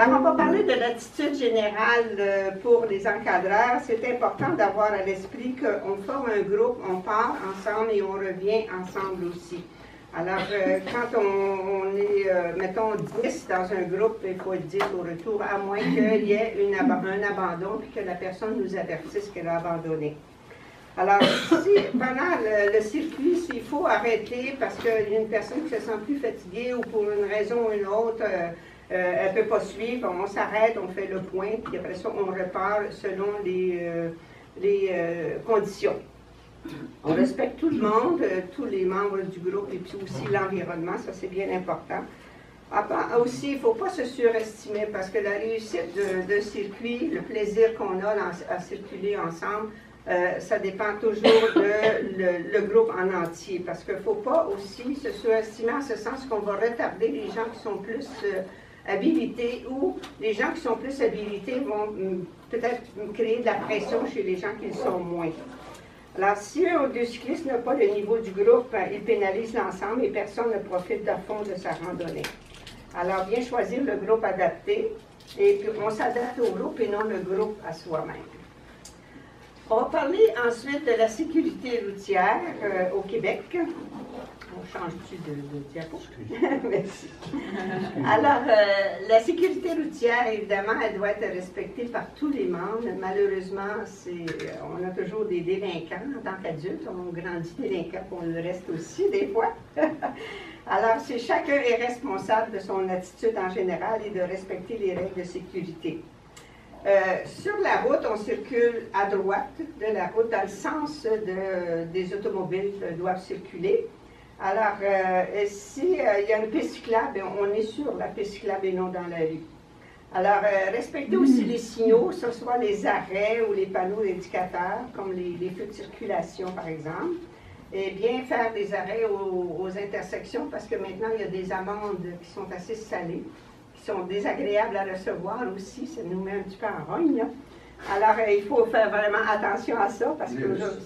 Alors, on va parler de l'attitude générale pour les encadreurs. C'est important d'avoir à l'esprit qu'on forme un groupe, on part ensemble et on revient ensemble aussi. Alors, quand on est, mettons, 10 dans un groupe, il faut être 10 au retour, à moins qu'il y ait un abandon et que la personne nous avertisse qu'elle a abandonné. Alors, si pendant le circuit, s'il faut arrêter parce qu'il y a une personne qui se sent plus fatiguée ou pour une raison ou une autre, elle ne peut pas suivre, on s'arrête, on fait le point, puis après ça, on repart selon les conditions. On respecte tout le monde, tous les membres du groupe et puis aussi l'environnement, ça c'est bien important. Aussi, il ne faut pas se surestimer parce que la réussite d'un circuit, le plaisir qu'on a à circuler ensemble, ça dépend toujours le groupe en entier. Parce qu'il ne faut pas aussi se surestimer en ce sens qu'on va retarder les gens qui sont plus habilités ou les gens qui sont plus habilités vont peut-être créer de la pression chez les gens qui le sont moins. Alors, si un des cyclistes n'a pas le niveau du groupe, il pénalise l'ensemble et personne ne profite à fond de sa randonnée. Alors, bien choisir le groupe adapté et puis on s'adapte au groupe et non le groupe à soi-même. On va parler ensuite de la sécurité routière au Québec. On change-tu de diapo? Merci. Alors, la sécurité routière, évidemment, elle doit être respectée par tous les membres. Malheureusement, on a toujours des délinquants en tant qu'adultes. On grandit délinquants, on le reste aussi des fois. Alors, chacun est responsable de son attitude en général et de respecter les règles de sécurité. Sur la route, on circule à droite de la route dans le sens des automobiles doivent circuler. Alors, s'il y a une piste cyclable, on est sur la piste cyclable et non dans la rue. Alors, respectez aussi les signaux, que ce soit les arrêts ou les panneaux indicateurs, comme les feux de circulation, par exemple. Et bien faire des arrêts aux intersections, parce que maintenant, il y a des amendes qui sont assez salées, qui sont désagréables à recevoir aussi, ça nous met un petit peu en rogne, là. Alors, il faut faire vraiment attention à ça, parce que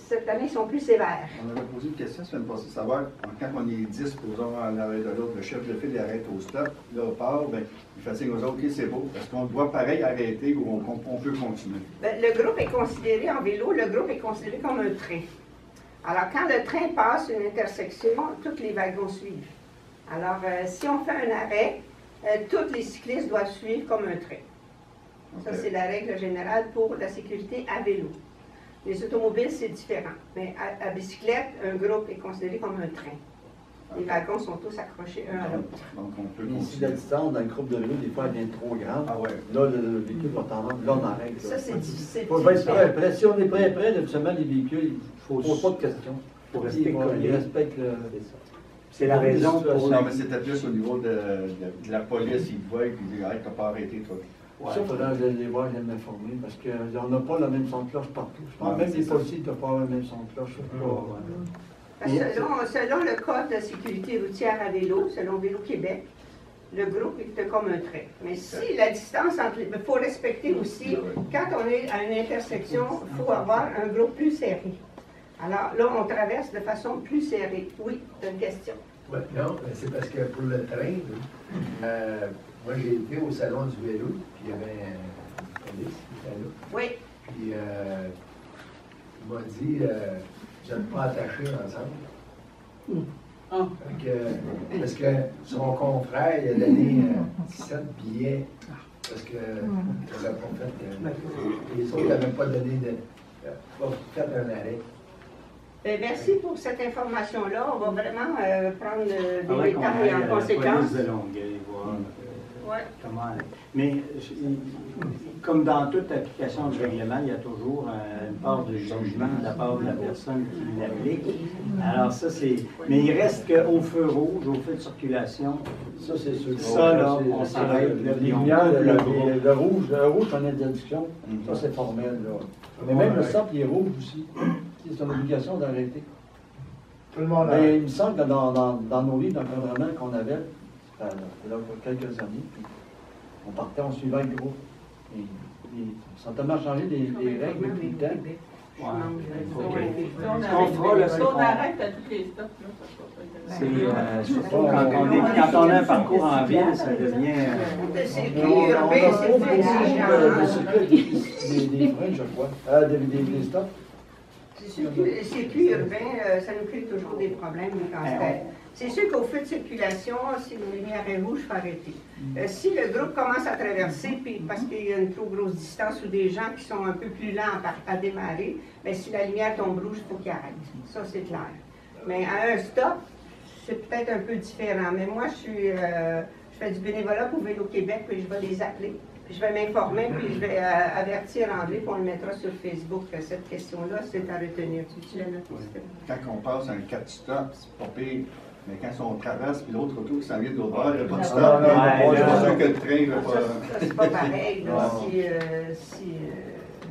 cette année, ils sont plus sévères. On avait posé une question, c'est même pas savoir, quand on est 10, posons à l'arrêt de l'autre, le chef de file il arrête au stop, là, on part, bien, il fait signe aux autres, OK, c'est beau, parce qu'on doit pareil arrêter ou on peut continuer. Bien, le groupe est considéré, en vélo, le groupe est considéré comme un train. Alors, quand le train passe une intersection, tous les wagons suivent. Alors, si on fait un arrêt, tous les cyclistes doivent suivre comme un train. Ça, c'est la règle générale pour la sécurité à vélo. Les automobiles, c'est différent. Mais à bicyclette, un groupe est considéré comme un train. Les wagons sont tous accrochés un à l'autre. Donc, on peut si la distance dans le groupe de vélo, des fois, elle devient trop grande, là, le véhicule va tendance, là, on arrête. Ça, c'est difficile. Il faut être prêt. Si on est prêt, justement, les véhicules, il ne faut pas de questions. Il faut rester collé. Ils respectent le... C'est la raison pour... Non, mais c'était plus au niveau de la police, ils voient et ils disent, arrête, tu n'as pas arrêté, toi. Ouais. Ça, il faudra les voir, je vais m'informer, parce qu'on n'a pas le même son de cloche partout. Je pense même les policiers ne doivent pas avoir le même son de cloche. Selon le code de sécurité routière à vélo, selon Vélo Québec, le groupe est comme un trait. Mais si la distance entre les... Il faut respecter aussi, quand on est à une intersection, il faut avoir un groupe plus serré. Alors là, on traverse de façon plus serrée. Oui, c'est une question. Ouais, non, c'est parce que pour le train, moi j'ai été au salon du vélo, puis il y avait une police qui était là. Oui. Puis il m'a dit, vous n'êtes pas attachés ensemble. Parce que son confrère, il a donné 7 billets, parce que n'avait pas fait, les autres n'avaient pas donné pas fait un arrêt. Merci pour cette information-là. On va vraiment prendre des détails en conséquence. Comment... Mais comme dans toute application du règlement, il y a toujours une part de jugement de la part de la personne qui l'applique. Alors ça, c'est... Mais il reste qu'au feu rouge, au feu de circulation, ça, c'est sûr. Ça, là, on s'arrête. Le rouge, on a des discussions. Ça, c'est formel, là. Mais même le stop, il est rouge aussi. C'est une obligation d'arrêter. Tout le monde il me semble que dans nos livres d'encadrement qu'on avait, là, pour quelques années, puis on partait, on suivait le groupe. Ça a tellement changé les règles depuis le temps. On fera le on arrête à tous les stops, là, ça sera pas intéressant. surtout quand on a un parcours en ville, ça devient... Le Mais circuit on urbain, a c'est beaucoup exigeant. de circuits, des freins, je crois. Des stops. Les circuits urbains, ça nous crée toujours des problèmes, des casse-têtes. C'est sûr qu'au feu de circulation, si la lumière est rouge, il faut arrêter. Si le groupe commence à traverser, puis parce qu'il y a une trop grosse distance ou des gens qui sont un peu plus lents à démarrer, bien, si la lumière tombe rouge, il faut qu'ils arrêtent. Ça, c'est clair. Mais à un stop, c'est peut-être un peu différent. Mais moi, je fais du bénévolat pour Vélo Québec, puis je vais les appeler. Puis je vais m'informer, puis je vais avertir André, puis on le mettra sur Facebook. Cette question-là, c'est à retenir. Tu la notes? Quand on passe un 4 stop, c'est pas pire. Mais quand on traverse, puis l'autre auto qui s'en vient de l'autre bord, il n'y a pas de stop. Je suis sûr que le train ne va pas. Ça, c'est pas pareil. Là,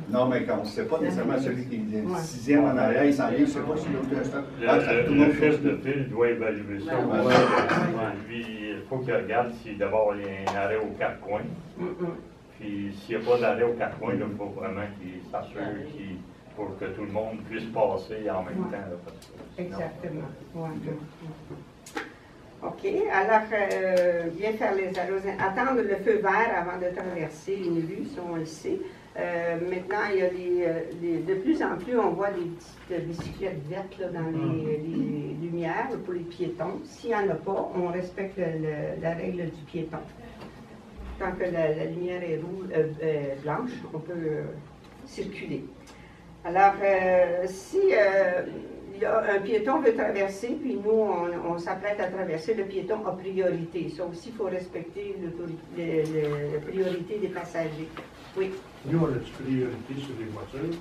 Non, mais quand on ne sait pas nécessairement celui qui est sixième en arrière, il s'en vient, il ne sait pas si l'autre a un stop. Le chef de file doit évaluer ça. Ouais. Lui, il faut qu'il regarde si d'abord il y a un arrêt aux quatre coins. Puis s'il n'y a pas d'arrêt aux quatre coins, il faut vraiment qu'il s'assure pour que tout le monde puisse passer en même temps. Là, exactement. Ouais. OK. Alors, bien faire les arrêts. Attendre le feu vert avant de traverser une rue, ça on le sait. Maintenant, il y a de plus en plus, on voit des petites bicyclettes vertes là, dans les lumières pour les piétons. S'il n'y en a pas, on respecte la règle du piéton. Tant que la lumière est blanche, on peut circuler. Alors, si il y a un piéton veut traverser, puis nous, on s'apprête à traverser, le piéton a priorité. Ça aussi, il faut respecter la priorité des passagers. Oui. Nous, on a-tu priorité sur les voitures?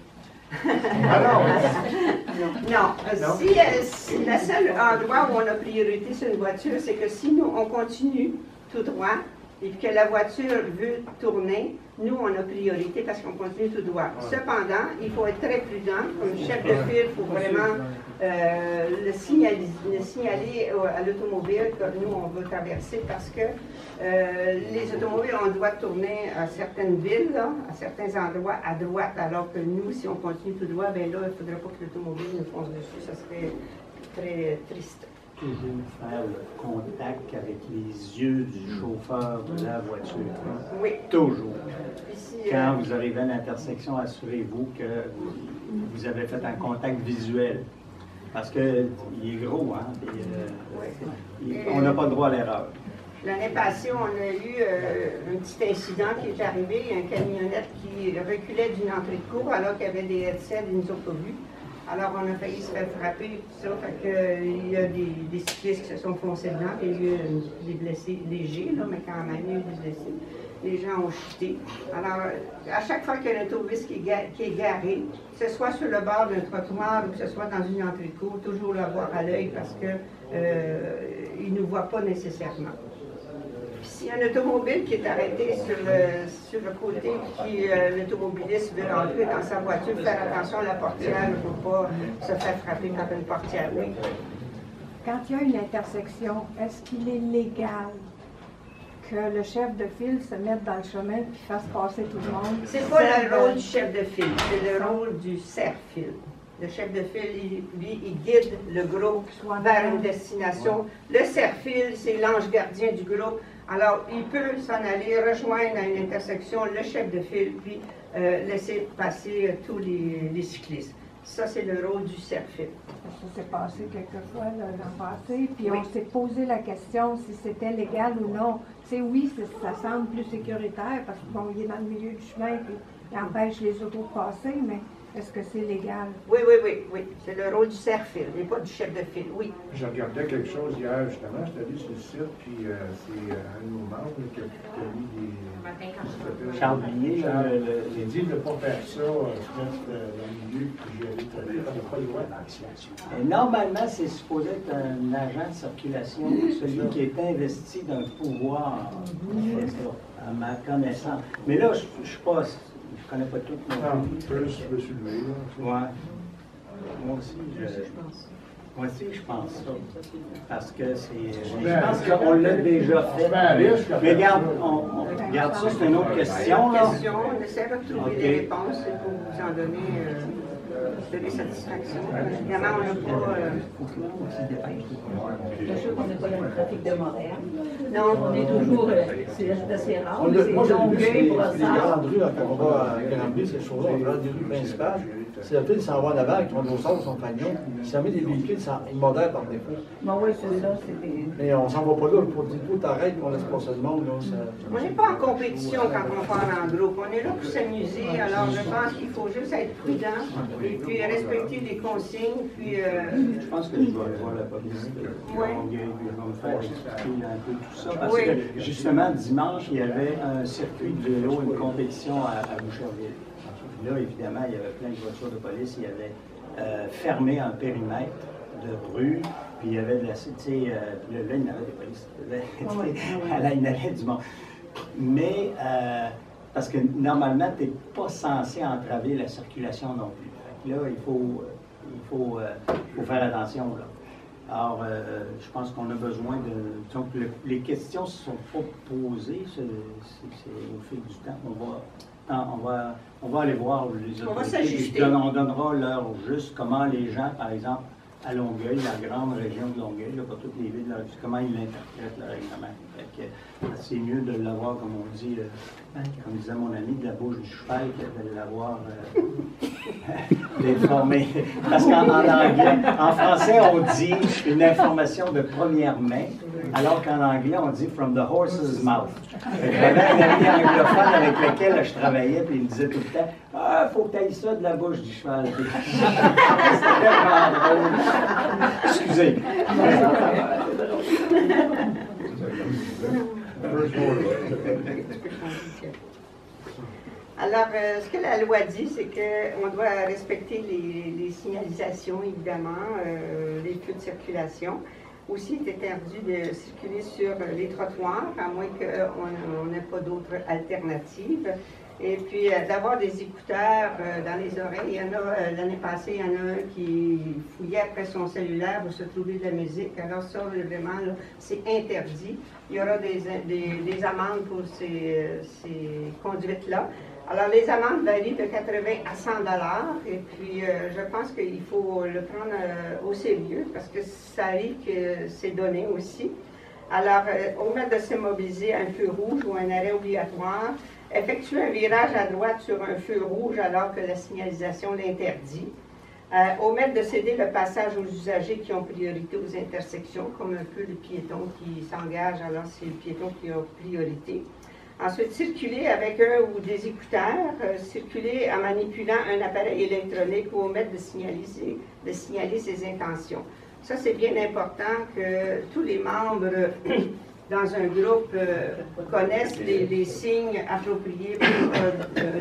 Non. Si le seul endroit où on a priorité sur une voiture, c'est que si nous, on continue tout droit, et que la voiture veut tourner, nous, on a priorité parce qu'on continue tout droit. Cependant, il faut être très prudent. Comme chef de file, il faut vraiment le signaler à l'automobile que nous, on veut traverser parce que les automobiles, on doit tourner à certaines villes, là, à certains endroits à droite, alors que nous, si on continue tout droit, bien là, il ne faudrait pas que l'automobile nous fonce dessus. Ça serait très triste. Toujours faire le contact avec les yeux du chauffeur de la voiture. Oui. Toujours. Ici, Quand vous arrivez à l'intersection, assurez-vous que vous avez fait un contact visuel. Parce qu'il est gros, hein? On n'a pas le droit à l'erreur. L'année passée, on a eu un petit incident qui est arrivé, un camionnette qui reculait d'une entrée de cour alors qu'il y avait des headsets, ils ne nous ont pas vus. Alors, on a failli se faire frapper, tout ça. Fait que, il y a des cyclistes qui se sont foncés dedans. Il y a eu des blessés légers, là, mais quand même, il y a eu des blessés. Les gens ont chuté. Alors, à chaque fois qu'il y a un autobus qui est garé, que ce soit sur le bord d'un trottoir ou que ce soit dans une entrée de cour, toujours l'avoir à l'œil parce qu'il ne nous voit pas nécessairement. S'il y a un automobile qui est arrêté sur le côté, puis l'automobiliste veut rentrer dans sa voiture, faire attention à la portière pour ne pas se faire frapper par une portière. Oui. Quand il y a une intersection, est-ce qu'il est légal que le chef de file se mette dans le chemin et fasse passer tout le monde? C'est pas le rôle du chef de file, c'est le rôle du cerf-file. Le chef de file, lui, il guide le groupe vers une destination. Le cerf-file, c'est l'ange gardien du groupe. Alors, il peut s'en aller rejoindre à une intersection le chef de file, puis laisser passer tous les cyclistes. Ça, c'est le rôle du cerf-file. Ça s'est passé quelquefois l'an passé, puis on s'est posé la question si c'était légal ou non. Tu sais, oui, ça semble plus sécuritaire parce qu'il est dans le milieu du chemin, puis il empêche les autos de passer, mais est-ce que c'est légal? Oui. C'est le rôle du cerf-file, et pas du chef de file, oui. Je regardais quelque chose hier, justement, j'étais allé sur le site, puis c'est un de nos membres qui a mis des... Charles Billet, j'ai dit de ne pas faire ça, se mettre dans le milieu, puis j'y allais très vite, on n'a pas le droit. Normalement, c'est supposé être un agent de circulation, celui qui est investi d'un pouvoir, à ma connaissance. Mais là, je ne suis pas... Je connais pas tout. Je me suis levé, là. Ouais. Moi aussi, je pense ça. Parce que c'est... Je pense qu'on l'a déjà fait. Mais regarde, on regarde ça, c'est une autre question, là. On essaie de trouver des réponses pour vous en donner donner satisfaction. Évidemment, on n'a pas... Bien sûr qu'on n'est pas dans le trafic de Montréal. Non, On est toujours... c'est assez rare, mais c'est Moi, j'ai vu Longueuil, les Brossard. grandes rues, quand on va à Granby, ces choses-là, on regarde des rues principales. Si la file s'en va en avant, qui ont nos sens, son pagnon, si ça met des véhicules, ils modèrent par défaut. Bon, oui, c'est ça, c'est des... Mais on s'en va pas là pour dire tout arrête, qu'on laisse passer le monde. Là, on n'est pas en compétition quand on part en groupe. On est là pour s'amuser. Alors, je pense qu'il faut juste être prudent et puis respecter les consignes. Puis, Je pense que je vais voir la police de Longueuil, ils vont me faire expliquer un peu tout ça. Parce que justement, dimanche, il y avait un circuit de vélo, une compétition à Boucherville. Là, évidemment, il y avait plein de voitures de police. Il y avait fermé un périmètre de rue, puis il y avait de la... Tu sais, là, il y en avait des polices. Là, il y en avait du monde. Mais, parce que normalement, tu n'es pas censé entraver la circulation non plus. Fait que là, il faut faire attention, là. Alors, je pense qu'on a besoin de... Donc, les questions ne se sont pas posées, c'est au fil du temps. On va aller voir les autorités. On va s'ajuster. On donnera l'heure juste, comment les gens, par exemple, à Longueuil, la grande région de Longueuil, là, pas toutes les villes, là, comment ils interprètent le règlement. C'est mieux de l'avoir, comme on dit, comme disait mon ami, de la bouche du cheval que de l'avoir déformé. Parce qu'en anglais, en français, on dit une information de première main, alors qu'en anglais, on dit from the horse's mouth. J'avais un ami anglophone avec lequel je travaillais, puis il me disait tout le temps, ah, faut que tu ailles ça de la bouche du cheval. C'était tellement drôle. Excusez. Alors, ce que la loi dit, c'est qu'on doit respecter les signalisations, évidemment, les feux de circulation. Aussi, il est interdit de circuler sur les trottoirs, à moins qu'on n'ait pas d'autres alternatives. Et puis, d'avoir des écouteurs dans les oreilles. Il y en a, l'année passée, il y en a un qui fouillait après son cellulaire pour se trouver de la musique. Alors ça, vraiment, c'est interdit. Il y aura des amendes pour ces conduites-là. Alors, les amendes varient de 80 à 100 $. Et puis, je pense qu'il faut le prendre au sérieux parce que ça arrive que c'est donné aussi. Alors, au lieu de s'immobiliser à un feu rouge ou un arrêt obligatoire, effectuer un virage à droite sur un feu rouge alors que la signalisation l'interdit. Omettre de céder le passage aux usagers qui ont priorité aux intersections, comme un peu le piéton qui s'engage, alors c'est le piéton qui a priorité. Ensuite, circuler avec un ou des écouteurs, circuler en manipulant un appareil électronique ou omettre de signaler ses intentions. Ça, c'est bien important que tous les membres dans un groupe connaissent les signes appropriés pour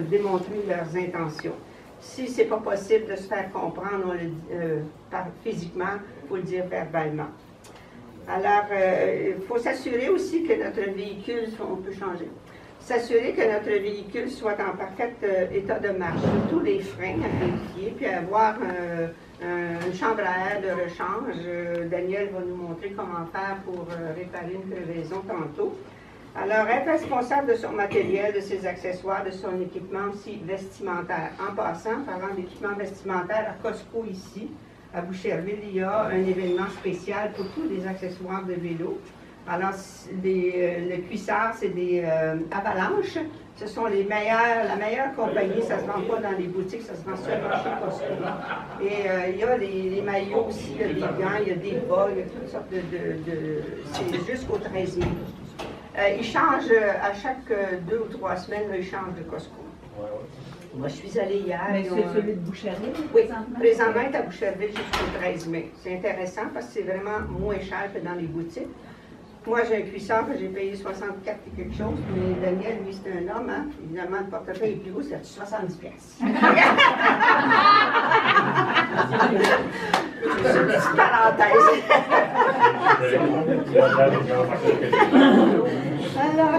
démontrer leurs intentions. Si ce n'est pas possible de se faire comprendre physiquement, il faut le dire verbalement. Alors, il faut s'assurer aussi que notre véhicule, on peut changer, s'assurer que notre véhicule soit en parfait état de marche, surtout les freins à vérifier, puis avoir une chambre à air de rechange. Daniel va nous montrer comment faire pour réparer une crevaison tantôt. Alors, être responsable de son matériel, de ses accessoires, de son équipement aussi vestimentaire. En passant, parlant d'équipement vestimentaire, à Costco ici, à Boucherville, il y a un événement spécial pour tous les accessoires de vélo. Alors, le cuissard, c'est des Avalanche. Ce sont la meilleure compagnie. Ça ne se vend pas dans les boutiques, ça se vend seulement chez Costco. Et il y a les maillots aussi, il y a des gants, il y a des bas, il y a toutes sortes c'est jusqu'au 13 000. Ils changent à chaque 2 ou 3 semaines, là, ils changent de Costco. Moi, je suis allée hier. Mais c'est celui de Boucherville, oui, présentement, il est à Boucherville jusqu'au 13 mai. C'est intéressant parce que c'est vraiment moins cher que dans les boutiques. Moi, j'ai un cuissard que j'ai payé 64 et quelque chose, mais Daniel, lui, c'est un homme, hein? Évidemment, le portefeuille est plus haut, c'est 70 pièces. C'est une petite parenthèse. Alors,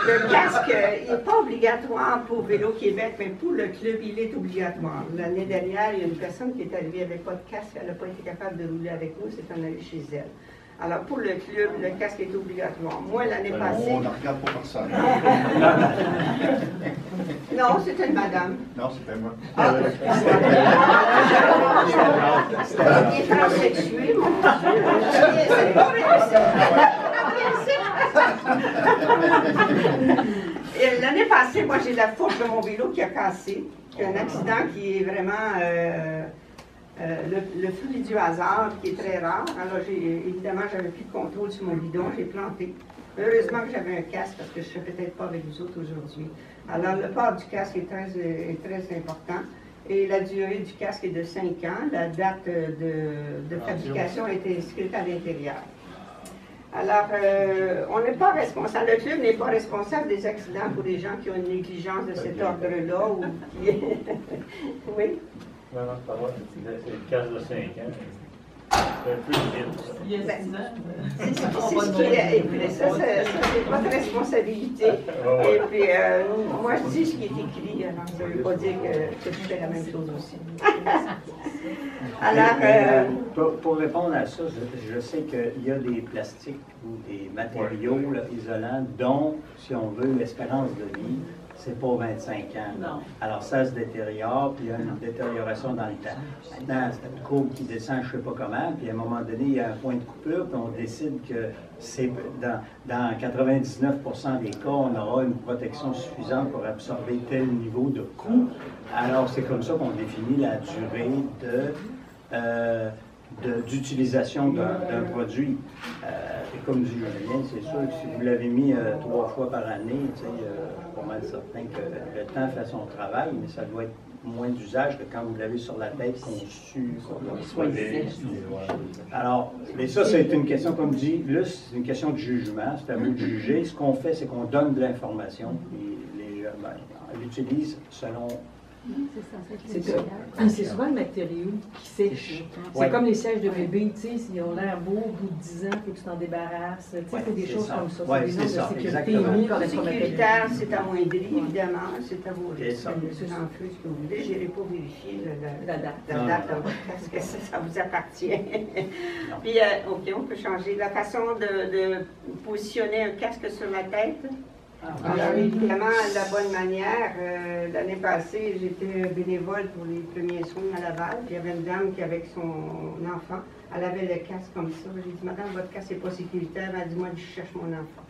le casque, il n'est pas obligatoire pour Vélo Québec, mais pour le club, il est obligatoire. L'année dernière, il y a une personne qui est arrivée avec pas de casque, elle n'a pas été capable de rouler avec nous, c'est en allé chez elle. Alors, pour le club, le casque est obligatoire. Moi, l'année passée... On ne regarde pas personne. Non, c'était une madame. Non, c'est pas moi. Il est transsexué, mon Dieu. C'est pas réussi. L'année passée, moi, j'ai la fourche de mon vélo qui a cassé. Un accident qui est vraiment le fruit du hasard, qui est très rare. Alors, évidemment, j'avais plus de contrôle sur mon bidon, j'ai planté. Heureusement que j'avais un casque parce que je ne serais peut-être pas avec vous autres aujourd'hui. Alors, le port du casque est très important. Et la durée du casque est de 5 ans. La date de fabrication a été inscrite à l'intérieur. Alors, on n'est pas responsable, le club n'est pas responsable des accidents pour les gens qui ont une négligence de cet ordre-là ou qui... Oui? Non, c'est pas vrai. C'est le casque de 5 ans. C'est un peu vite. Il y a 6 ans. C'est ce qui est. Et puis ça, c'est votre responsabilité. Et puis, moi, je dis ce qui est écrit. Alors, ça ne veut pas dire que je fais la même chose aussi. Alors, pour répondre à ça, je sais qu'il y a des plastiques ou des matériaux là, isolants dont, si on veut, l'espérance de vie, c'est pas 25 ans. Non. Alors ça se détériore, puis il y a une détérioration dans le temps. Maintenant, c'est une courbe qui descend, je ne sais pas comment, puis à un moment donné, il y a un point de coupure, puis on décide que c'est dans 99% des cas, on aura une protection suffisante pour absorber tel niveau de coût. Alors c'est comme ça qu'on définit la durée d'utilisation d'un produit. Et comme dit Julien, c'est sûr que si vous l'avez mis 3 fois par année, je suis pas mal certain que le temps fait son travail, mais ça doit être moins d'usage que quand vous l'avez sur la tête conçu. Alors, mais ça, c'est une question, comme dit, là, c'est une question de jugement, c'est à vous de juger. Ce qu'on fait, c'est qu'on donne de l'information, et les gens, l'utilisent selon... C'est souvent le matériau qui sèche. C'est comme les sièges de bébé, tu sais, s'ils ont l'air beaux, au bout de 10 ans, il faut que tu t'en débarrasses. Tu sais, c'est des choses comme ça. Ouais, c'est des normes de sécurité exactement. mis par les Sécuritaire, c'est amoindri, évidemment. C'est à vos risques. C'est en plus que vous voulez. Je n'irai pas vérifier la date dans votre casque, ça vous appartient. Puis, OK, on peut changer. La façon de positionner un casque sur la tête. Alors, évidemment, la bonne manière, l'année passée, j'étais bénévole pour les premiers soins à Laval, puis il y avait une dame qui, avec son enfant, elle avait le casque comme ça. J'ai dit, madame, votre casque n'est pas sécuritaire. Elle a dit, moi, je cherche mon enfant.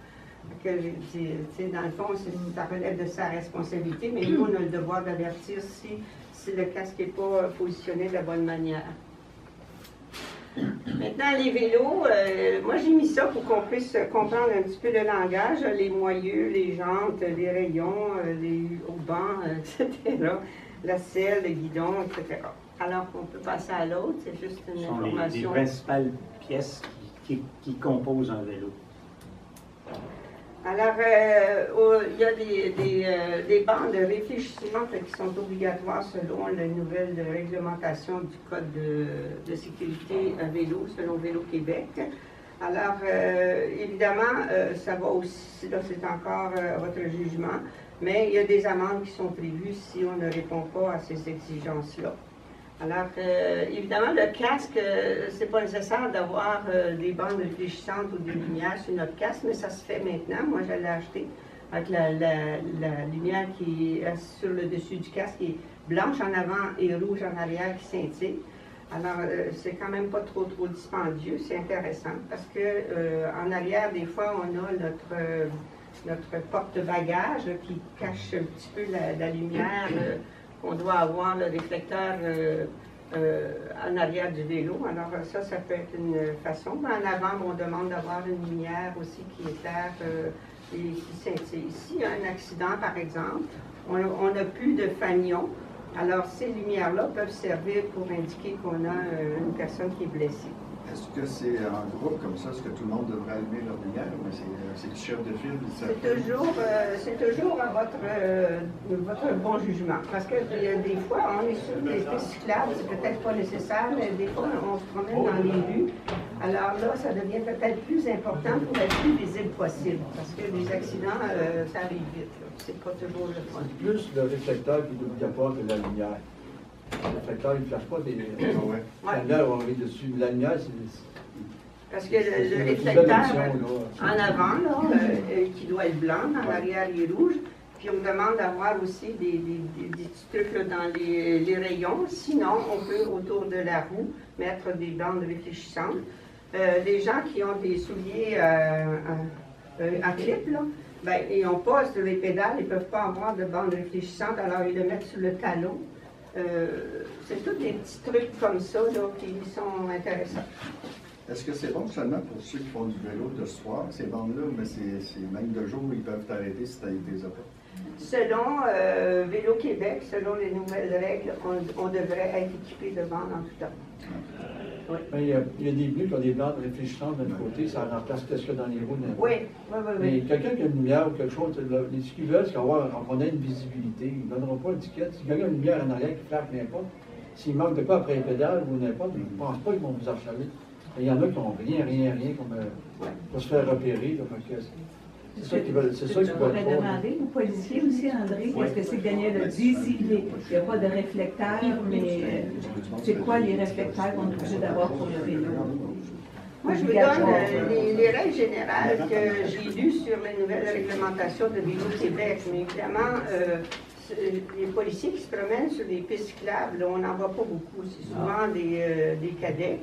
J'ai dit, tu sais, dans le fond, ça relève de sa responsabilité, mais nous, on a le devoir d'avertir si le casque n'est pas positionné de la bonne manière. Maintenant, les vélos, moi j'ai mis ça pour qu'on puisse comprendre un petit peu le langage, les moyeux, les jantes, les rayons, les haubans, etc., la selle, le guidon, etc. Alors qu'on peut passer à l'autre, c'est juste une information. Ce sont les principales pièces qui composent un vélo. Alors, il y a des bandes réfléchissantes qui sont obligatoires selon la nouvelle réglementation du Code de sécurité à vélo, selon Vélo Québec. Alors, évidemment, ça va aussi, là c'est encore votre jugement, mais il y a des amendes qui sont prévues si on ne répond pas à ces exigences-là. Alors, évidemment, le casque, c'est pas nécessaire d'avoir des bandes réfléchissantes ou des lumières sur notre casque, mais ça se fait maintenant. Moi, je l'ai acheté avec la lumière qui est sur le dessus du casque, qui est blanche en avant et rouge en arrière qui scintille. Alors, c'est quand même pas trop dispendieux, c'est intéressant parce que en arrière, des fois, on a notre porte-bagages qui cache un petit peu la lumière. On doit avoir le réflecteur en arrière du vélo. Alors ça peut être une façon. Mais en avant, on demande d'avoir une lumière aussi qui éclaire et qui scintille. S'il y a un accident, par exemple, on n'a plus de fanion. Alors ces lumières-là peuvent servir pour indiquer qu'on a une personne qui est blessée. Est-ce que c'est en groupe comme ça? Est-ce que tout le monde devrait allumer leur lumière? Mais c'est le chef de file? C'est toujours à votre bon jugement. Parce que des fois, on est sur des pistes cyclables, c'est peut-être pas nécessaire, mais des fois, on se promène dans les rues. Alors là, ça devient peut-être plus important pour être plus visible possible. Parce que les accidents, ça arrive vite. C'est pas toujours le fun. C'est plus le réflecteur qui est obligatoire que la lumière. Le réflecteur, il ne flash pas des lumières, on rit dessus. La lumière, Parce que le réflecteur en avant, là, qui doit être blanc, en arrière il est rouge. Puis on demande d'avoir aussi des petits trucs là, dans les rayons. Sinon, on peut, autour de la roue, mettre des bandes réfléchissantes. Les gens qui ont des souliers à clip, là, ben, ils n'ont pas sur les pédales, ils ne peuvent pas avoir de bandes réfléchissantes, alors ils le mettent sur le talon. C'est tous des petits trucs comme ça là, qui sont intéressants. Est-ce que c'est bon seulement pour ceux qui font du vélo de soir, ces bandes-là, mais c'est même de jour, ils peuvent t'arrêter si tu les as pas? Selon Vélo Québec, selon les nouvelles règles, on devrait être équipé de bandes en tout temps. Oui. Il y a des bleus qui ont des bandes réfléchissantes d'un côté, ça remplace ce qu'il y a dans les roues. Oui. Mais quelqu'un qui a une lumière ou quelque chose, ce qu'ils veulent, c'est qu'on ait une visibilité. Ils ne donneront pas l'étiquette. Si quelqu'un a une lumière en arrière qui flaque n'importe, s'il manque de quoi après les pédales ou n'importe, je ne pense pas qu'ils vont vous harceler. Il y en a qui n'ont rien pour se faire repérer. C'est ça qu'ils veulent. C'est ça qu'ils veulent. On pourrait demander aux policiers aussi, André, parce que c'est que Daniel a dit, s'il n'y a pas de réflecteur, mais c'est quoi les réflecteurs qu'on est obligé d'avoir pour le vélo? Moi, je vous donne les règles générales que j'ai lues sur les nouvelles réglementations de Vélo Québec. Mais évidemment, les policiers qui se promènent sur les pistes cyclables, on n'en voit pas beaucoup. C'est souvent des cadets.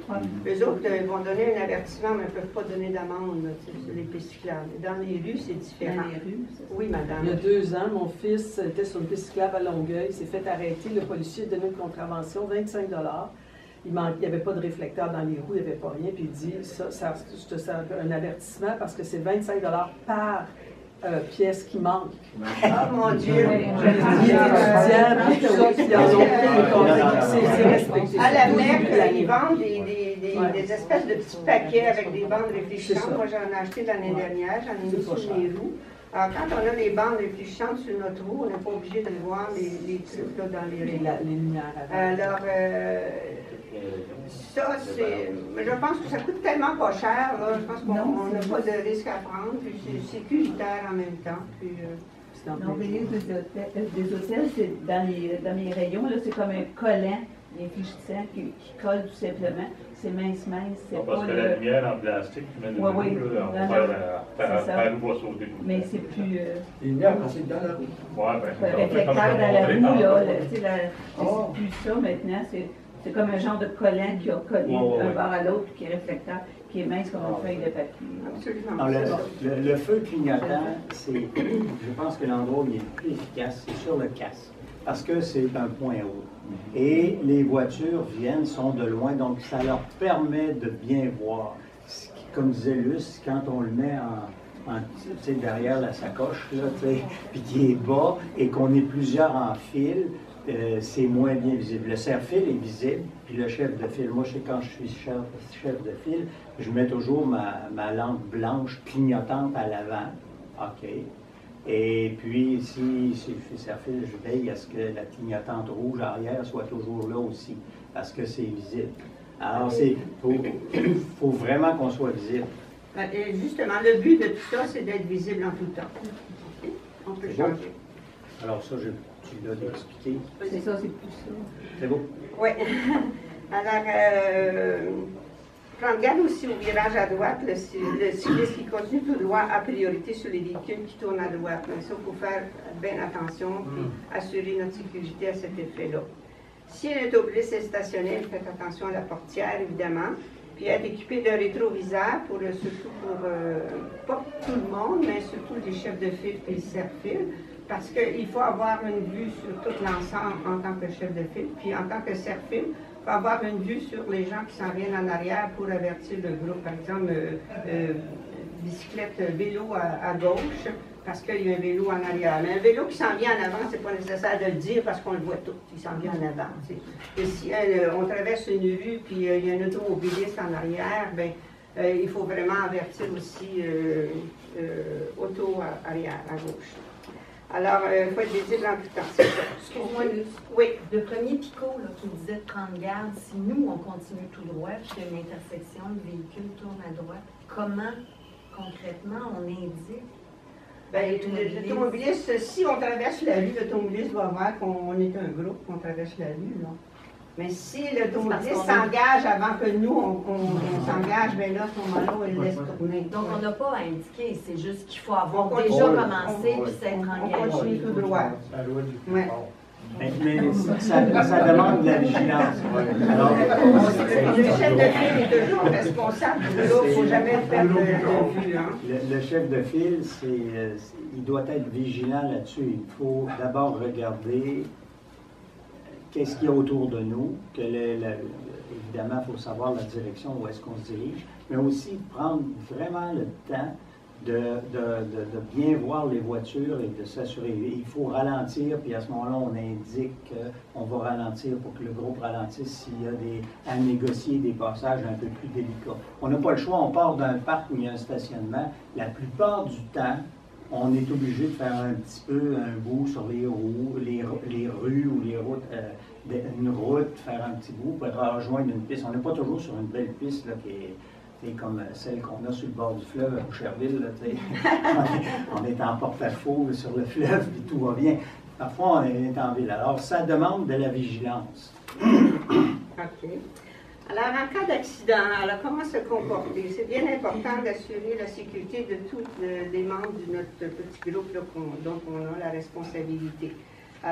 Eux autres vont donner un avertissement, mais ne peuvent pas donner d'amende sur les pistes cyclables. Dans les rues, c'est différent. Dans les rues, oui, madame. Il y a 2 ans, mon fils était sur une piste cyclable à Longueuil, il s'est fait arrêter. Le policier a donné une contravention, 25 $. Il n'y avait pas de réflecteur dans les roues, il n'y avait pas rien. Puis il dit, je te sers un avertissement parce que c'est 25 $ par pièce qui manque. Oh mon Dieu! À la Mecque, ils vendent des espèces de petits paquets avec des bandes réfléchissantes. Moi, j'en ai acheté l'année dernière, j'en ai mis sur mes roues. Alors, quand on a les bandes réfléchissantes sur notre roue, on n'est pas obligé de voir les trucs là, dans les lumières. Alors, ça, c'est. Je pense que ça coûte tellement pas cher, là. Je pense qu'on n'a pas de risque à prendre, puis c'est sécuritaire en même temps. Puis, non, mais des hôtels, c'est dans les rayons, là, c'est comme un collant réfléchissant qui colle tout simplement. C'est mince. Parce que la lumière en plastique, tu mets dedans, on va sauter tout. Mais c'est plus. Les lumières, c'est dans la roue. Le réflecteur dans la roue, là, c'est plus ça maintenant. C'est comme un genre de collant qui a collé d'un bord à l'autre, qui est réflecteur, qui est mince comme une feuille de papier. Absolument. Alors, le feu clignotant, je pense que l'endroit où il est le plus efficace, c'est sur le casque, parce que c'est un point haut. Et les voitures sont de loin, donc ça leur permet de bien voir. Comme disait Luce, quand on le met derrière la sacoche, là, puis qui est bas, et qu'on est plusieurs en file, c'est moins bien visible. Le serre-fil est visible, puis le chef de file. Moi, je sais quand je suis chef de file, je mets toujours ma lampe blanche clignotante à l'avant. OK. Et puis, si je suis serre-fil, je veille à ce que la clignotante rouge arrière soit toujours là aussi, parce que c'est visible. Alors, faut vraiment qu'on soit visible. Et justement, le but de tout ça, c'est d'être visible en tout temps. Okay. On peut changer. Alors ça, tu l'as expliqué. C'est ça, c'est plus ça. C'est beau. Oui. Alors, prendre garde aussi au virage à droite. Le cycliste qui continue tout droit a priorité sur les véhicules qui tournent à droite. Mais ça, il faut faire bien attention et assurer notre sécurité à cet effet-là. Si un automobiliste est stationné, faites attention à la portière, évidemment. Puis être équipé d'un rétroviseur, surtout pour, pas tout le monde, mais surtout les chefs de file et les serre-file. Parce qu'il faut avoir une vue sur tout l'ensemble en tant que chef de file. Puis en tant que serre-file, il faut avoir une vue sur les gens qui s'en viennent en arrière pour avertir le groupe. Par exemple, bicyclette, vélo à gauche, parce qu'il y a un vélo en arrière. Mais un vélo qui s'en vient en avant, c'est pas nécessaire de le dire parce qu'on le voit tout. Il s'en vient en avant. T'sais. Et si on traverse une rue puis il y a un automobiliste en arrière, ben il faut vraiment avertir aussi auto arrière à gauche. Alors, il faut être visible en tout temps. Excuse-moi, Luce. Oui. Le premier picot qui disait de prendre garde, si nous, on continue tout droit, puis qu'il y a une intersection, le véhicule tourne à droite, comment, concrètement, on indique? Bien, l'automobiliste, si on traverse la rue, l'automobiliste va voir qu'on est un groupe, qu'on traverse la rue, là. Mais si l'automobiliste s'engage avant que nous, on s'engage, bien là, à ce moment-là, on le laisse tourner. Donc, on n'a pas à indiquer, c'est juste qu'il faut avoir déjà commencé puis s'être engagé. On continue tout droit. La loi du plus Ouais. fort. Mais ça demande de la vigilance. Alors, Le chef de file est toujours responsable du groupe, il ne faut jamais le perdre de vue. Hein. le chef de file, il doit être vigilant là-dessus. Il faut d'abord regarder qu'est-ce qu'il y a autour de nous, évidemment, il faut savoir la direction où est-ce qu'on se dirige, mais aussi prendre vraiment le temps de bien voir les voitures et de s'assurer. Il faut ralentir, puis à ce moment-là, on indique qu'on va ralentir pour que le groupe ralentisse s'il y a à négocier des passages un peu plus délicats. On n'a pas le choix, on part d'un parc où il y a un stationnement. La plupart du temps, on est obligé de faire un petit peu un bout sur les rues ou les routes, une route, faire un petit bout pour rejoindre une piste. On n'est pas toujours sur une belle piste là, qui est comme celle qu'on a sur le bord du fleuve à Boucherville. Là, on est en porte-à-faux sur le fleuve et tout va bien. Parfois, on est en ville. Alors, ça demande de la vigilance. OK. Alors, en cas d'accident, alors comment se comporter? C'est bien important d'assurer la sécurité de tous les membres de notre petit groupe là, dont on a la responsabilité.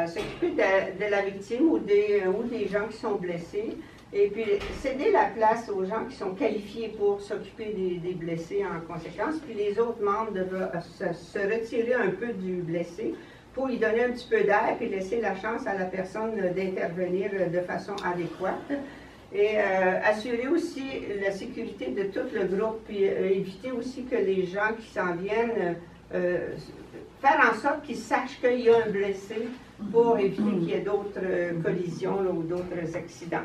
S'occuper de la victime ou des gens qui sont blessés, et puis céder la place aux gens qui sont qualifiés pour s'occuper des blessés en conséquence, puis les autres membres doivent se retirer un peu du blessé pour lui donner un petit peu d'air et laisser la chance à la personne d'intervenir de façon adéquate. Et assurer aussi la sécurité de tout le groupe, puis éviter aussi que les gens qui s'en viennent, faire en sorte qu'ils sachent qu'il y a un blessé pour éviter qu'il y ait d'autres collisions là, ou d'autres accidents.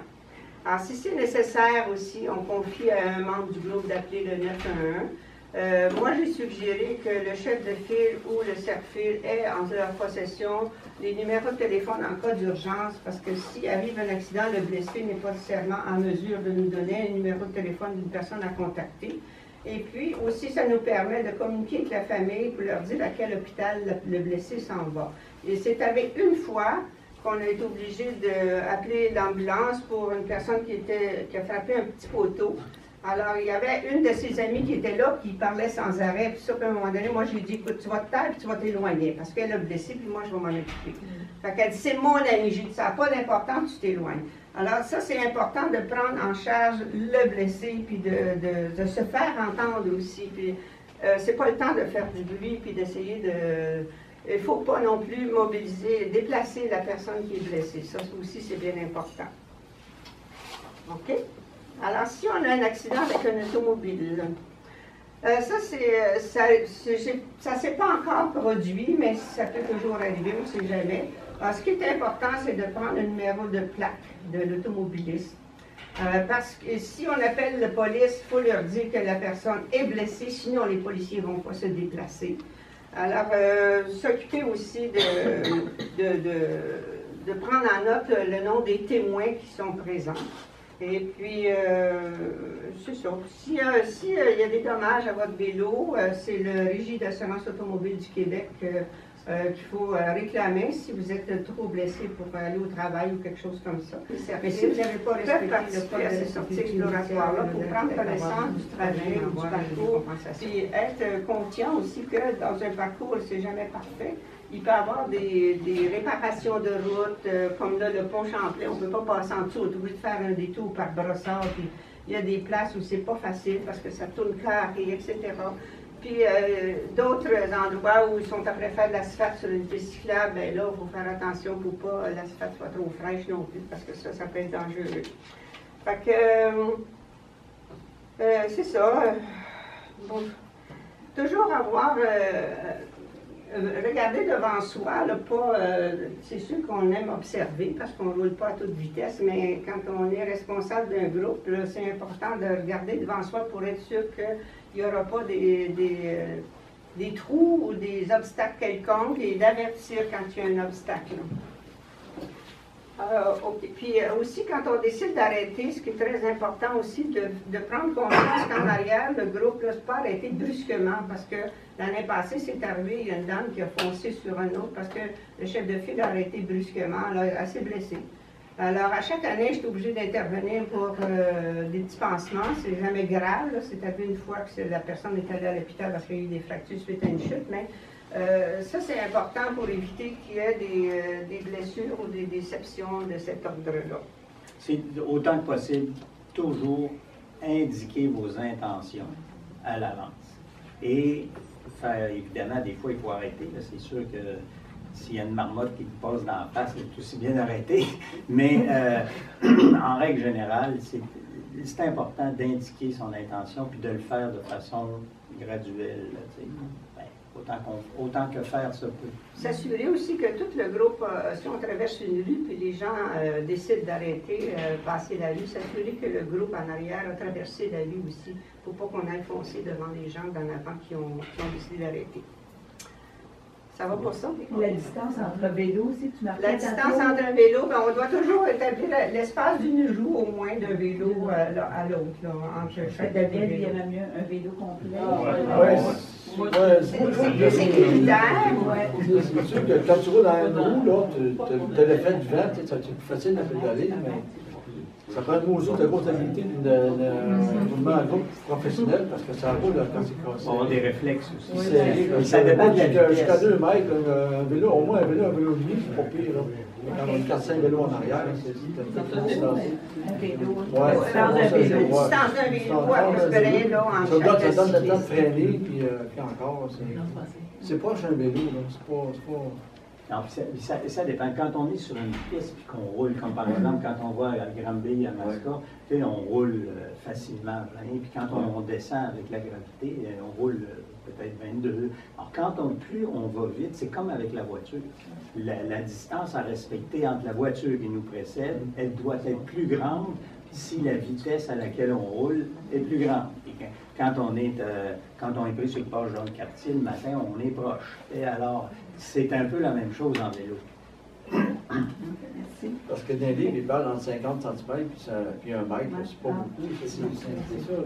Alors, si c'est nécessaire aussi, on confie à un membre du groupe d'appeler le 911. Moi, j'ai suggéré que le chef de file ou le serre-file ait en leur possession les numéros de téléphone en cas d'urgence, parce que s'il arrive un accident, le blessé n'est pas nécessairement en mesure de nous donner un numéro de téléphone d'une personne à contacter. Et puis aussi, ça nous permet de communiquer avec la famille pour leur dire à quel hôpital le blessé s'en va. Et c'est avec une fois qu'on a été obligé d'appeler l'ambulance pour une personne qui a frappé un petit poteau. Alors, il y avait une de ses amies qui était là, qui parlait sans arrêt, puis ça, puis à un moment donné, moi, je lui ai dit, écoute, tu vas te taire, puis tu vas t'éloigner, parce qu'elle a blessé, puis moi, je vais m'en occuper. Fait qu'elle dit, c'est mon amie, j'ai dit, ça n'a pas d'importance, tu t'éloignes. Alors, ça, c'est important de prendre en charge le blessé, puis de se faire entendre aussi, puis c'est pas le temps de faire du bruit, puis d'essayer de... Il ne faut pas non plus mobiliser, déplacer la personne qui est blessée. Ça aussi, c'est bien important. OK? Alors, si on a un accident avec un automobile, ça ne s'est pas encore produit, mais ça peut toujours arriver, on ne sait jamais. Alors, ce qui est important, c'est de prendre le numéro de plaque de l'automobiliste. Parce que si on appelle la police, il faut leur dire que la personne est blessée, sinon les policiers ne vont pas se déplacer. Alors, s'occuper aussi de prendre en note le nom des témoins qui sont présents. Et puis, c'est ça. S'il y a des dommages à votre vélo, c'est le Régie d'assurance automobile du Québec qu'il faut réclamer si vous êtes trop blessé pour aller au travail ou quelque chose comme ça. Mais si vous n'avez pas respecté le code de sortie exploratoire-là, pour prendre connaissance du trajet, du parcours, puis être conscient aussi que dans un parcours, c'est jamais parfait. Il peut y avoir des réparations de route, comme là, le pont Champlain, on ne peut pas passer en dessous, on est obligé de faire un détour par Brossard, puis il y a des places où c'est pas facile parce que ça tourne carré, etc. Puis d'autres endroits où ils sont après faire de l'asphalte sur une piste cyclable, bien là, il faut faire attention pour pas l'asphalte soit trop fraîche non plus, parce que ça peut être dangereux. Fait que, c'est ça. Bon, toujours avoir... regarder devant soi, là, pas, c'est sûr qu'on aime observer parce qu'on ne roule pas à toute vitesse, mais quand on est responsable d'un groupe, là, c'est important de regarder devant soi pour être sûr qu'il n'y aura pas des trous ou des obstacles quelconques et d'avertir quand il y a un obstacle. Okay. Puis aussi, quand on décide d'arrêter, ce qui est très important aussi, de prendre conscience qu'en arrière, le groupe ne se pas arrêter brusquement, parce que l'année passée, c'est arrivé, il y a une dame qui a foncé sur un autre parce que le chef de file a arrêté brusquement, elle s'est blessée. Alors, à chaque année, je suis obligée d'intervenir pour des petits pansements. C'est jamais grave. C'est arrivé une fois que la personne est allée à l'hôpital parce qu'il y a eu des fractures suite à une chute, mais ça, c'est important pour éviter qu'il y ait des blessures ou des déceptions de cet ordre-là. C'est autant que possible, toujours indiquer vos intentions à l'avance. Et faire, évidemment, des fois, il faut arrêter. C'est sûr que s'il y a une marmotte qui vous passe dans la face, c'est aussi bien d'arrêter. Mais en règle générale, c'est important d'indiquer son intention puis de le faire de façon graduelle. Autant que faire se peut. S'assurer aussi que tout le groupe, si on traverse une rue puis les gens décident d'arrêter, passer la rue, s'assurer que le groupe en arrière a traversé la rue aussi, pour pas qu'on aille foncer devant les gens d'en avant qui ont décidé d'arrêter. Ça va pour ça? La distance entre vélos aussi, tu marquais. La distance entre vélos, ben, on doit toujours établir l'espace d'une roue au moins d'un vélo à l'autre, entre chaque vélo. Il y avait mieux un vélo complet. C'est sécuritaire. C'est sûr que quand tu roules dans une roue, tu as l'effet du vent, c'est plus facile à pédaler, mais ça prend une mesure de comptabilité d'un mouvement à groupe professionnel parce que ça roule quand c'est cassé. On a des réflexes aussi. Ça dépend de la vitesse. Jusqu'à 2 mètres, un vélo, au moins un vélo et demi, c'est pas pire. Quand on a 4-5 vélos en arrière, c'est un vélo. La distance d'un vélo à peu près, là, en chaque ça donne le temps de freiner, puis encore, c'est proche un vélo, c'est pas... Non, ça dépend. Quand on est sur une piste et qu'on roule, comme par exemple quand on va à Granby, à Masca, on roule facilement à 20, puis quand on descend avec la gravité, on roule peut-être 22. Alors plus on va vite, c'est comme avec la voiture. La distance à respecter entre la voiture qui nous précède, elle doit être plus grande si la vitesse à laquelle on roule est plus grande. Et quand on est pris sur le port Jean-Cartier le matin, on est proche. Et alors, c'est un peu la même chose en vélo. Parce que dans les livres, ils parlent entre 50 cm puis 1 mètre, c'est pas beaucoup. C'est ça, là.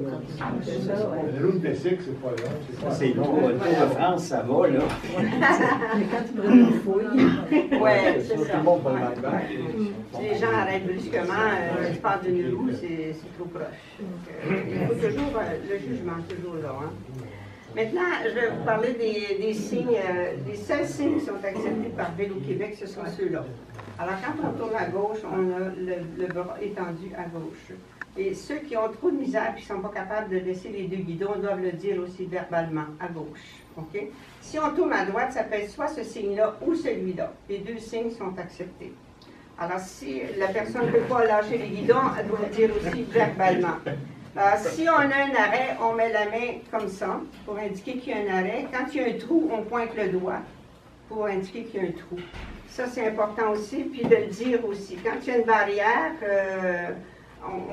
Le vélo de Bessic, c'est pas long. C'est long. Le Tour de France, ça va, là. Mais quand tu prends une fouille. Oui, c'est ça. Tout le monde peut le mettre. Si les gens arrêtent brusquement, l'espace d'une roue, c'est trop proche. Donc, il faut toujours le jugement, toujours là. Hein. Maintenant, je vais vous parler des signes. Les seuls signes qui sont acceptés par Vélo Québec, ce sont ceux-là. Alors, quand on tourne à gauche, on a le bras étendu à gauche. Et ceux qui ont trop de misère et qui ne sont pas capables de laisser les deux guidons doivent le dire aussi verbalement, à gauche. Okay? Si on tourne à droite, ça peut être soit ce signe-là ou celui-là. Les deux signes sont acceptés. Alors, si la personne ne peut pas lâcher les guidons, elle doit le dire aussi verbalement. Si on a un arrêt, on met la main comme ça pour indiquer qu'il y a un arrêt. Quand il y a un trou, on pointe le doigt pour indiquer qu'il y a un trou. Ça, c'est important aussi, puis de le dire aussi. Quand il y a une barrière,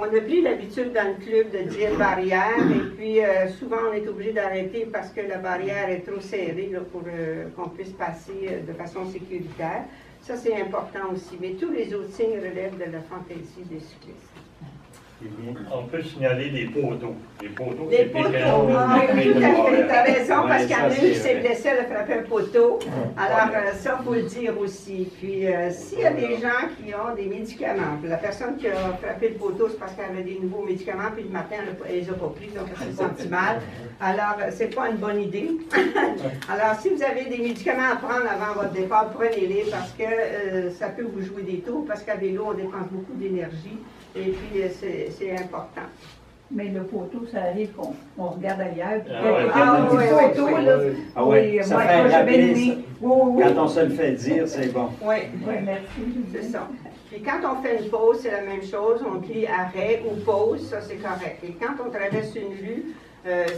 on n'a plus l'habitude dans le club de dire barrière, et puis souvent on est obligé d'arrêter parce que la barrière est trop serrée là, pour qu'on puisse passer de façon sécuritaire. Ça, c'est important aussi. Mais tous les autres signes relèvent de la fantaisie des cyclistes. On peut signaler les poteaux. Les poteaux, les poteaux, tout à fait, tu as raison, parce qu'il y en a un qui s'est blessé, elle a frappé un poteau. Alors, ça, il faut le dire aussi. Puis, s'il y a des gens qui ont des médicaments, la personne qui a frappé le poteau, c'est parce qu'elle avait des nouveaux médicaments, puis le matin, elle ne les a pas pris, donc elle s'est sentie mal. Alors, c'est pas une bonne idée. Alors, si vous avez des médicaments à prendre avant votre départ, prenez-les, parce que ça peut vous jouer des tours, parce qu'à vélo, on dépense beaucoup d'énergie. Et puis, c'est important. Mais le poteau, ça arrive qu'on regarde ailleurs. Ça fait un rappel. Quand on se le fait dire, c'est bon. Oui, merci. C'est ça. Puis quand on fait une pause, c'est la même chose. On crie arrêt ou pause, ça c'est correct. Et quand on traverse une rue,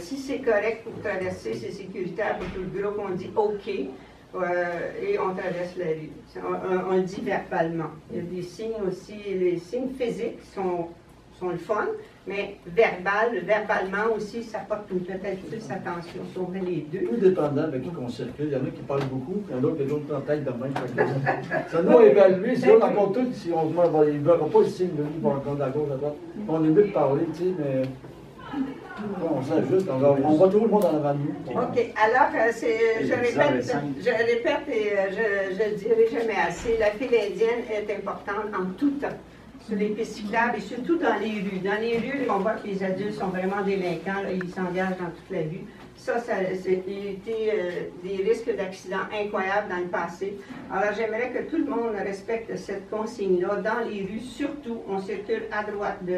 si c'est correct pour traverser, c'est sécuritaire pour tout le groupe, on dit OK. Et on traverse la rue. On le dit verbalement. Il y a des signes aussi, les signes physiques sont le fun, mais verbalement aussi, ça porte peut-être plus attention sur les deux. Tout dépendant avec qui on circule. Il y en a qui parlent beaucoup, puis il y en a qui ont d'autres en tête de même. Ça doit évaluer, si on encore tout, si on il ne verra pas le signe de lui, on à gauche, à droite. On est mieux de parler, tu sais, mais. On s'ajuste, on voit tout le monde en avant de nous. OK. Alors, je répète et je ne le dirai jamais assez, la file indienne est importante en tout temps. sur les pistes cyclables et surtout dans les rues. Dans les rues, on voit que les adultes sont vraiment délinquants, là, ils s'engagent dans toute la rue. Ça a été des risques d'accidents incroyables dans le passé. Alors, j'aimerais que tout le monde respecte cette consigne-là. Dans les rues, surtout, on circule à droite de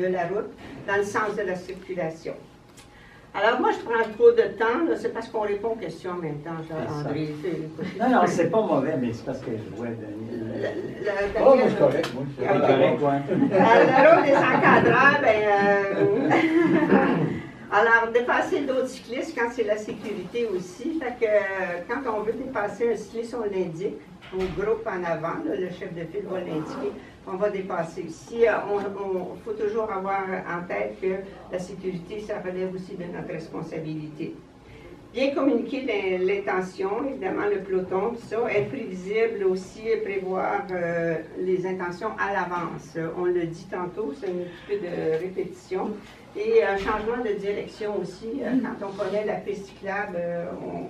la route, dans le sens de la circulation. Alors, moi, je prends trop de temps. C'est parce qu'on répond aux questions en même temps, André. Non, c'est pas mauvais, mais c'est parce que je vois Oh, moi, c'est correct. Moi, c'est correct, ouais. Le rôle des encadreurs, alors, dépasser d'autres cyclistes quand c'est la sécurité aussi. Fait que quand on veut dépasser un cycliste, on l'indique au groupe en avant. Là, le chef de file va l'indiquer. On va dépasser aussi. Il faut toujours avoir en tête que la sécurité, ça relève aussi de notre responsabilité. Bien communiquer l'intention, évidemment le peloton, tout ça, être prévisible aussi, prévoir les intentions à l'avance. On le dit tantôt, c'est un petit peu de répétition. Et un changement de direction aussi. Quand on connaît la piste cyclable,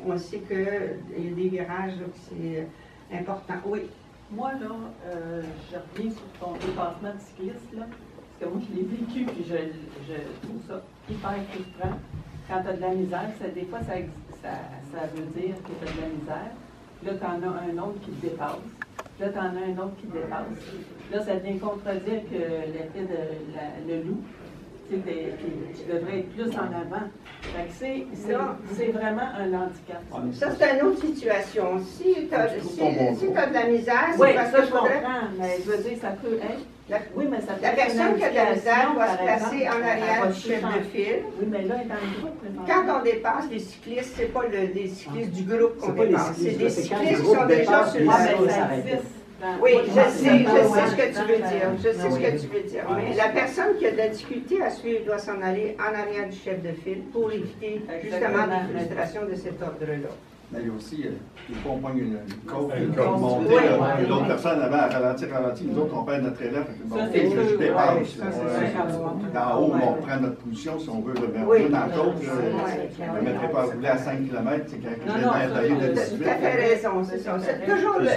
on sait qu'il y a des virages, c'est important. Oui. Moi, là, je reviens sur ton dépassement de cycliste, là, parce que moi, je l'ai vécu, puis je trouve ça hyper frustrant. Quand tu as de la misère, des fois, ça veut dire que tu as de la misère. Là, tu en as un autre qui te dépasse. Là, tu en as un autre qui te dépasse. Là, ça vient contredire que l'effet de le loup, qui devrait être plus en avant. C'est vraiment un handicap. Ça, c'est une autre situation. Si tu as de la misère, c'est oui, parce ça, que je comprends, mais je veux dire, ça peut être... Oui, mais ça peut la personne qui a de la misère doit se placer exemple, en arrière du chef de file. Oui, mais là, elle est dans le groupe. Quand on dépasse les cyclistes, c'est pas les cyclistes du groupe qu'on C'est pas les dépasse. C'est cyclistes, des c'est quand cyclistes le qui sont groupe déjà dépasse, sur les la cyclistes route. s'arrêtent. Oui, je sais ce que tu veux dire. Je sais Oui. ce que tu veux dire. Mais la personne qui a de la difficulté à suivre doit s'en aller en arrière du chef de file pour éviter justement des frustrations de cet ordre-là. Mais il y a aussi, des fois, on pogne une côte, Une une côte. côte montée, Oui. et l'autre personne avant, ralentit. Nous autres, on perd notre élève. Bon, Ça, c'est je sûr. dépasse. Ouais, ça, c'est D'en haut, on prend notre position si on veut. Mais Oui. on est dans le côte, je Oui. ne me mettrai pas à rouler à 5 km, c'est quand Non, j'ai non, l'air d'aller de Tu as 18. tout à fait raison, c'est ça. C'est toujours le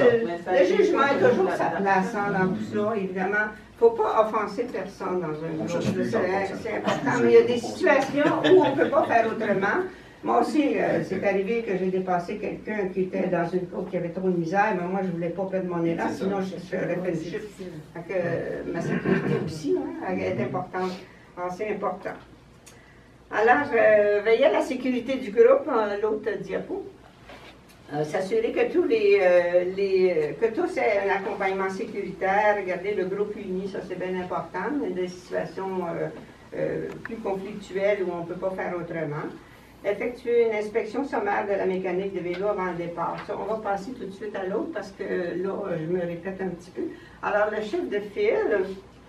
jugement est toujours sa place dans tout ça, évidemment. Il ne faut pas offenser personne dans un groupe. C'est important. Mais il y a des situations où on ne peut pas faire autrement. Moi aussi, c'est arrivé que j'ai dépassé quelqu'un qui était dans une course qui avait trop de misère, mais moi, je ne voulais pas perdre mon élan, sinon je serais fait une chute. Ma sécurité aussi, elle est importante. Alors, c'est important. Alors, veiller à la sécurité du groupe, l'autre diapo. S'assurer que tous aient un accompagnement sécuritaire, regarder le groupe uni, ça c'est bien important, mais des situations plus conflictuelles où on ne peut pas faire autrement. Effectuer une inspection sommaire de la mécanique de vélo avant le départ. Ça, on va passer tout de suite à l'autre parce que là, je me répète un petit peu. Alors, le chef de file,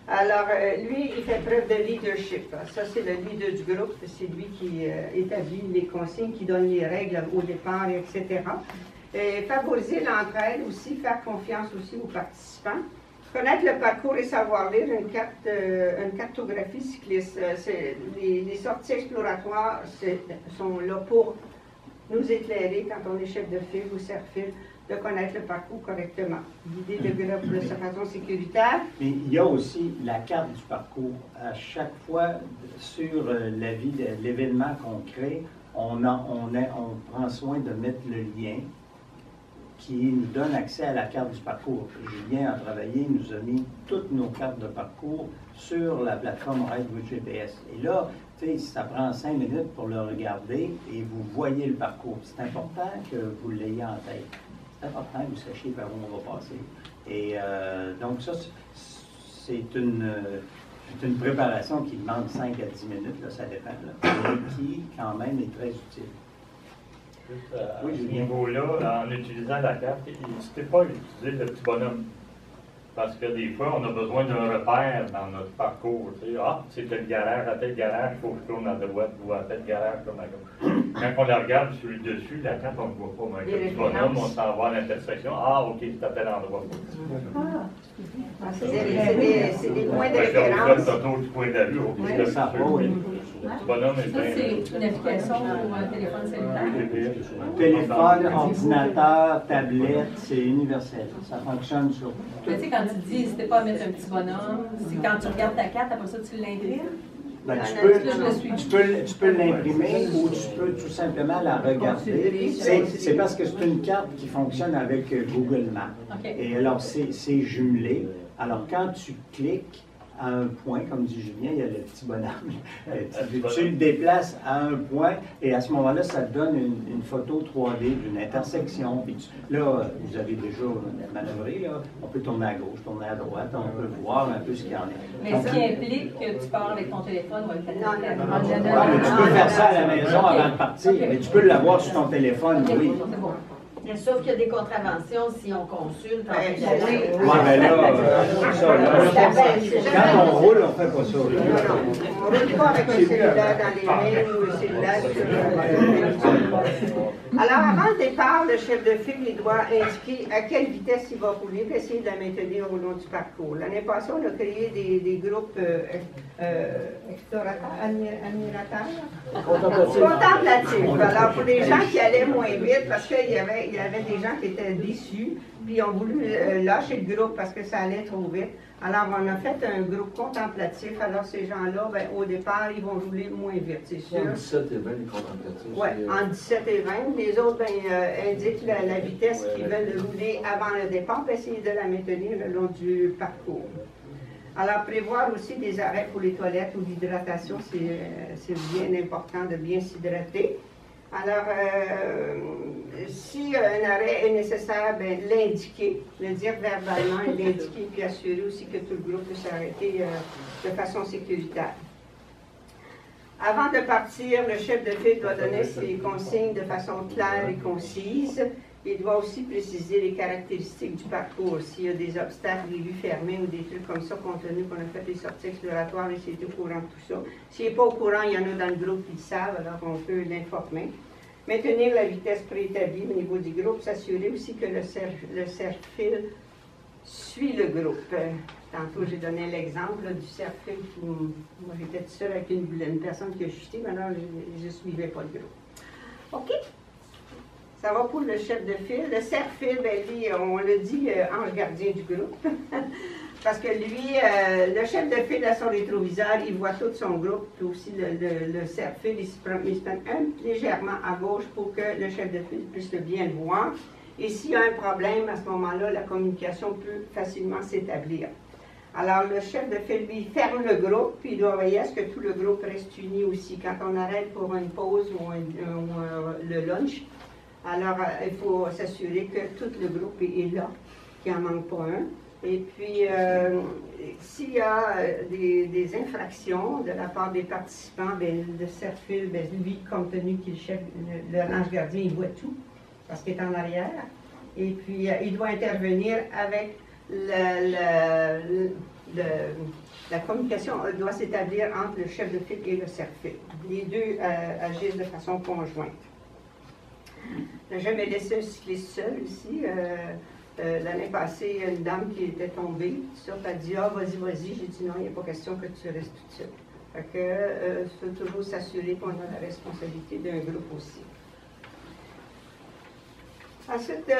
alors, lui, il fait preuve de leadership. Ça, c'est le leader du groupe. C'est lui qui établit les consignes, qui donne les règles au départ, etc. Et favoriser l'entraide aussi, faire confiance aussi aux participants. Connaître le parcours et savoir lire une cartographie cycliste. Les sorties exploratoires sont là pour nous éclairer quand on est chef de file ou serre-file, de connaître le parcours correctement. Guider le groupe de façon sécuritaire. Mais il y a aussi la carte du parcours. À chaque fois, sur l'avis de l'événement qu'on crée, on prend soin de mettre le lien qui nous donne accès à la carte du parcours. Julien a travaillé, nous a mis toutes nos cartes de parcours sur la plateforme Redwood GPS. Et là, tu sais, ça prend 5 minutes pour le regarder et vous voyez le parcours. C'est important que vous l'ayez en tête. C'est important que vous sachiez par où on va passer. Et donc ça, c'est une préparation qui demande 5 à 10 minutes, là, ça dépend, là, mais qui, quand même, est très utile. À ce niveau-là, en utilisant la carte, n'hésitez pas à utiliser le petit bonhomme. Parce que des fois, on a besoin d'un repère dans notre parcours. Tu sais, c'est tel garage, à tel garage, il faut que je tourne à droite ou à tel garage comme à gauche. quand on la regarde sur le dessus, la carte, on ne voit pas. Mais avec le bonhomme, on s'en va à l'intersection. Ah, OK, c'est à tel endroit. C'est des points de Parce qu'on référence. fait autour du point de vue. Le bonhomme est bien. C'est une application pour un téléphone cellulaire. Téléphone, ordinateur, tablette, c'est universel. Ça fonctionne sur tout. Mais tu sais, quand tu dis, n'hésitez pas à mettre un petit bonhomme, c'est quand tu regardes ta carte, après ça, tu l'imprimes. Ben, tu peux l'imprimer ou tu peux tout simplement la regarder. C'est parce que c'est une carte qui fonctionne avec Google Maps. Okay. Et alors, c'est jumelé. Alors, quand tu cliques à un point, comme dit Julien, il y a le petit bonhomme. Tu le déplaces à un point et à ce moment-là, ça te donne une photo 3D d'une intersection. Puis là, vous avez déjà manœuvré, là. On peut tourner à gauche, tourner à droite, on peut voir un peu ce qu'il y en a. Mais ce qui implique que tu pars avec ton téléphone ou avec ta tablette. Non, mais tu peux faire ça à la maison avant de partir. Mais tu peux l'avoir sur ton téléphone, oui. Sauf qu'il y a des contraventions si on consulte. Oui, mais là, quand on roule, on ne fait pas ça. On ne roule pas avec le cellulaire dans les mains ou le cellulaire sur Alors, avant le départ, le chef de file il doit indiquer à quelle vitesse il va rouler et essayer de la maintenir au long du parcours. L'année passée, on a créé des groupes explorateurs, contemplatifs. Alors, pour les gens qui allaient moins vite, parce qu'il y avait des gens qui étaient déçus, puis ont voulu lâcher le groupe parce que ça allait trop vite. Alors, on a fait un groupe contemplatif. Alors, ces gens-là, ben, au départ, ils vont rouler moins vite, c'est sûr. En 17 et 20, les contemplatifs. Oui, en 17 et 20. Les autres indiquent la vitesse qu'ils veulent rouler avant le départ, puis essayer de la maintenir le long du parcours. Alors, prévoir aussi des arrêts pour les toilettes ou l'hydratation, c'est bien important de bien s'hydrater. Alors, si un arrêt est nécessaire, ben, l'indiquer, le dire verbalement, l'indiquer, puis assurer aussi que tout le groupe peut s'arrêter de façon sécuritaire. Avant de partir, le chef de file doit donner ses consignes de façon claire et concise. Il doit aussi préciser les caractéristiques du parcours, s'il y a des obstacles, des rues fermées ou des trucs comme ça, compte tenu qu'on a fait des sorties exploratoires et s'il est au courant de tout ça. S'il n'est pas au courant, il y en a dans le groupe qui le savent, alors on peut l'informer. Maintenir la vitesse préétablie au niveau du groupe, s'assurer aussi que le cerf-fil suit le groupe. Tantôt, j'ai donné l'exemple du cerf-fil. Moi, j'étais toute seule avec une personne qui a chuté, mais alors je ne suivais pas le groupe. OK? Ça va pour le chef de file. Le cerf-fil, ben, lui, on le dit ange gardien du groupe. Parce que lui, le chef de file à son rétroviseur, il voit tout son groupe. Puis aussi le cerf-fil, il se prend légèrement à gauche pour que le chef de file puisse bien le voir. Et s'il y a un problème, à ce moment-là, la communication peut facilement s'établir. Alors, le chef de file, lui, ferme le groupe, puis il doit veiller à ce que tout le groupe reste uni aussi. Quand on arrête pour une pause ou le lunch, alors il faut s'assurer que tout le groupe est là, qu'il n'en manque pas un. Et puis, s'il y a des infractions de la part des participants, bien, le cerf-fil, bien, lui, compte tenu qu'il est chef, le range gardien, il voit tout, parce qu'il est en arrière. Et puis, il doit intervenir avec la communication doit s'établir entre le chef de file et le cerf-fil. Les deux agissent de façon conjointe. Je n'ai jamais laissé un cycliste seul ici. L'année passée, il y a une dame qui était tombée. Elle a dit « Ah, vas-y, vas-y. » J'ai dit « Non, il n'y a pas question que tu restes toute seule. » Fait que il faut toujours s'assurer qu'on a la responsabilité d'un groupe aussi. Ensuite,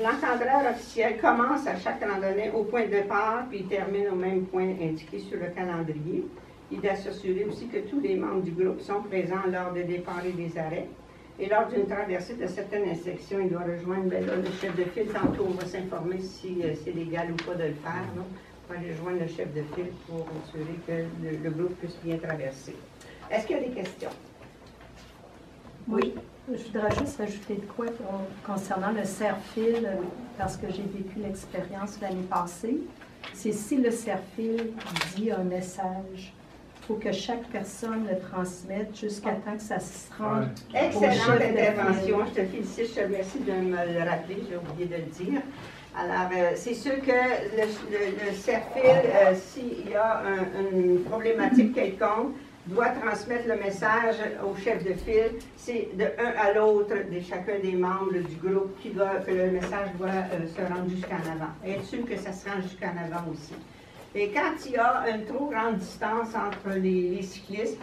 l'encadreur officiel commence à chaque randonnée au point de départ, puis il termine au même point indiqué sur le calendrier. Il doit s'assurer aussi que tous les membres du groupe sont présents lors des départs et des arrêts. Et lors d'une traversée de certaines intersections, il doit rejoindre le chef de file. Tantôt, on va s'informer si c'est légal ou pas de le faire. On va aller rejoindre le chef de file pour assurer que le groupe puisse bien traverser. Est-ce qu'il y a des questions? Oui. Je voudrais juste ajouter de quoi concernant le cerf-fil, parce que j'ai vécu l'expérience l'année passée. C'est si le cerf-fil dit un message, il faut que chaque personne le transmette jusqu'à temps que ça se rende. Excellente intervention. Je te félicite, je te remercie de me le rappeler, j'ai oublié de le dire. Alors, c'est sûr que le cerf-fil, s'il y a une problématique quelconque, doit transmettre le message au chef de file. C'est de un à l'autre de chacun des membres du groupe que le message doit se rendre jusqu'en avant. Et être sûr que ça se rend jusqu'en avant aussi. Et quand il y a une trop grande distance entre les cyclistes,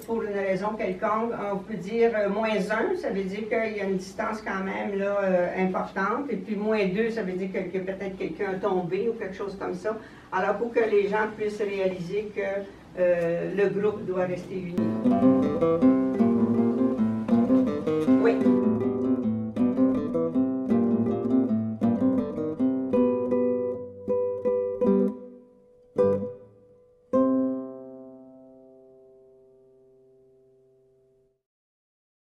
pour une raison quelconque, on peut dire -1, ça veut dire qu'il y a une distance quand même là, importante, et puis -2, ça veut dire que peut-être quelqu'un a tombé ou quelque chose comme ça. Alors, pour que les gens puissent réaliser que le groupe doit rester uni.